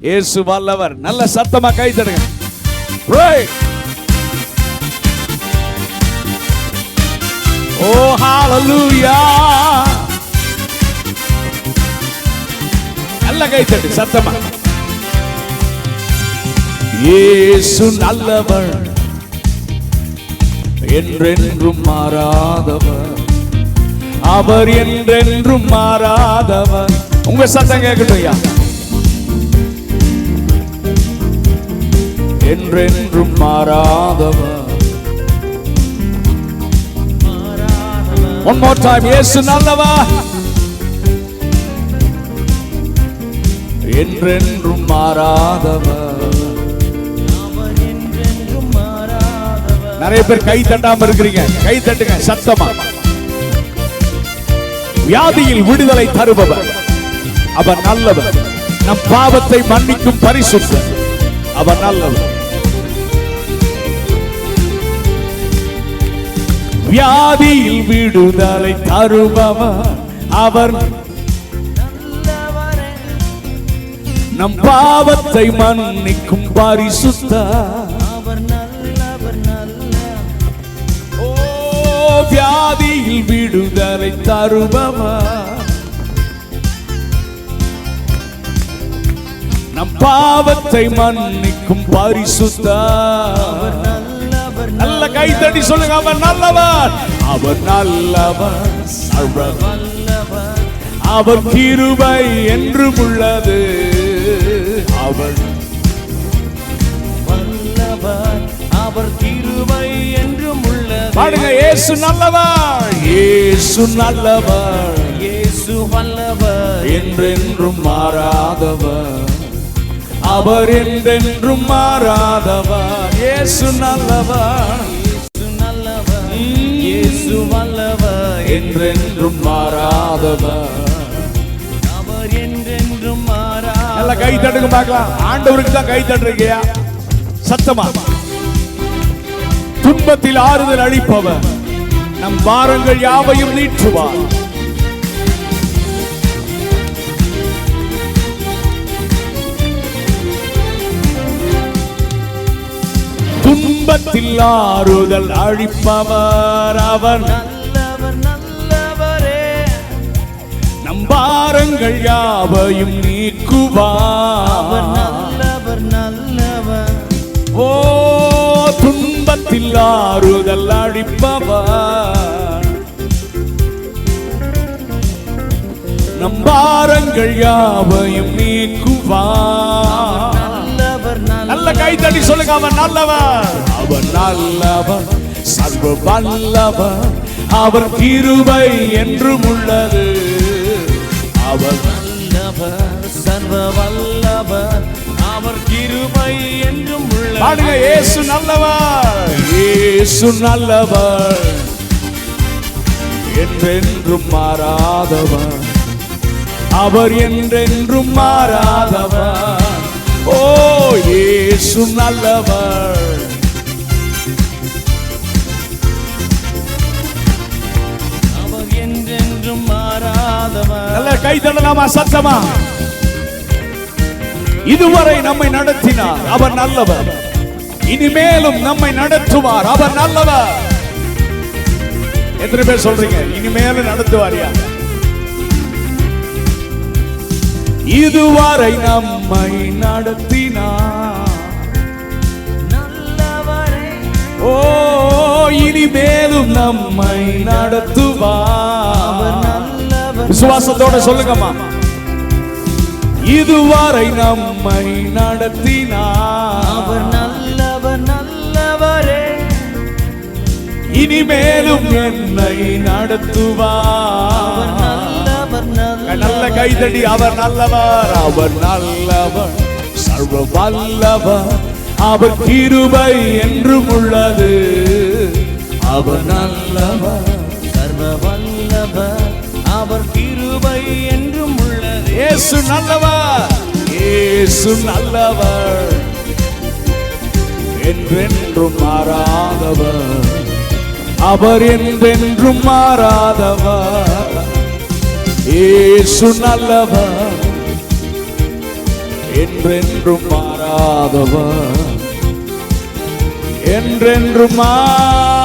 இயேசு வல்லவர். நல்ல சத்தமா கை தட்டுங்க. ஓ ஹalleluya. நல்ல கை தட்டு சத்தமா. இயேசு நல்லவர், என்றென்றும் மாறாதவர், அவர் என்றென்றும் மாறாதவர். உங்க சத்தம் கேட்கட்டும் ஐயா. என்றென்றும் மாறாதவர். One more time. இயேசு நல்லவர், என்றென்றும் மாறாதவர். நிறைய பேர் கை தட்டாம இருக்கிறீங்க, கை தட்டுங்க சத்தமா. வியாதியில் விடுதலை தருபவர், அவர் நல்லவர். நம் பாவத்தை மன்னிக்கும் பரிசுத்தர், அவர் நல்லவர். வியாதியில் விடுதலை தருபவர், அவர் நல்லவர். நம் பாவத்தை மன்னிக்கும் பரிசுத்தர், அவர் நல்லவர். ஓ வியாதியில் விடுதலை தருபவர், நம் பாவத்தை மன்னிக்கும் பரிசுத்தர். நல்ல கை தட்டி சொல்லுங்க, அவர் நல்லவர், அவர் நல்லவர், சர்வ வல்லவர், அவர் கிருபை என்றும் உள்ளது, அவர் வல்லவர், அவர் கிருபை என்றும் உள்ளது. பாடுங்க, இயேசு நல்லவர், இயேசு நல்லவர், இயேசு வல்லவர், என்றென்றும் மாறாதவர், அவர் என்றென்றும் மாறாதவர். இயேசு நல்லவர், இயேசு நல்லவர், இயேசு வல்லவர், என்றென்றும் மாறாதவர், அவர் என்றென்றும் மாறாதவர். நல்ல கை தட்டுங்க பார்க்கலாம். ஆண்டவருக்கு தான் கை தட்டுறீங்க சத்தமா. துன்பத்தில் ஆறுதல் அளிப்பவர், நம் பாரங்கள் யாவையும் நீற்றுவார். துன்பத்தில் ஆறுதல் அளிப்பவர், அவர் நல்லவர், நல்லவரே. நம் பாரங்கள் யாவையும் நீக்குவார், அவர் நல்லவர், நல்லவர். ஓ துன்பத்தில் ஆறுதல் அளிப்பவர், நம் பாரங்கள் யாவையும் நீக்குவார். நல்ல கை தட்டி சொல்லுங்க, அவர் நல்லவர், அவர் நல்லவர், சர்வ வல்லவர், அவர் கிருபை என்றும் உள்ளது, அவர் நல்லவர், சர்வ வல்லவர், அவர் கிருபை என்றும் உள்ளது. பாடுங்க, இயேசு நல்லவர், இயேசு நல்லவர், என்றென்றும் மாறாதவர், அவர் என்றென்றும் மாறாதவர். ஓ இயேசு நல்லவர், அவர் என்றென்றும் மாறாதவர். நல்ல கை தட்டலாமா சத்தமா. இதுவரை நம்மை நடத்தினார், அவர் நல்லவர். இனிமேலும் நம்மை நடத்துவார், அவர் நல்லவர். எத்தனை பேர் சொல்றீங்க இனிமேலும் நடத்துவாரியா? இதுவரை நம்மை நடத்தினார், நல்லவரே. ஓ இனிமேலும் நம்மை நடத்துவார், நல்லவர். விசுவாசத்தோட சொல்லுங்கம்மா. இதுவரை நம்மை நடத்தினார், அவர் நல்லவர், நல்லவரே. இனிமேலும் என்னை நடத்துவார், நல்லவர், நல்லவர். நல்ல கைதடி, அவர் நல்லவர், அவர் நல்லவர், சர்வ வல்லவர், அவர் கிருபை என்றும் உள்ளது, அவர் நல்லவர், சர்வ வல்லவர், அவர் கிருபை என்றும் உள்ளது. இயேசு நல்லவர், இயேசு நல்லவர், என்றென்றும் மாறாதவர், அவர் என்றென்றும் மாறாதவர். இயேசு நல்லவர், என்றென்றும் மாறாதவர், என்றென்றும் மாறாதவர்.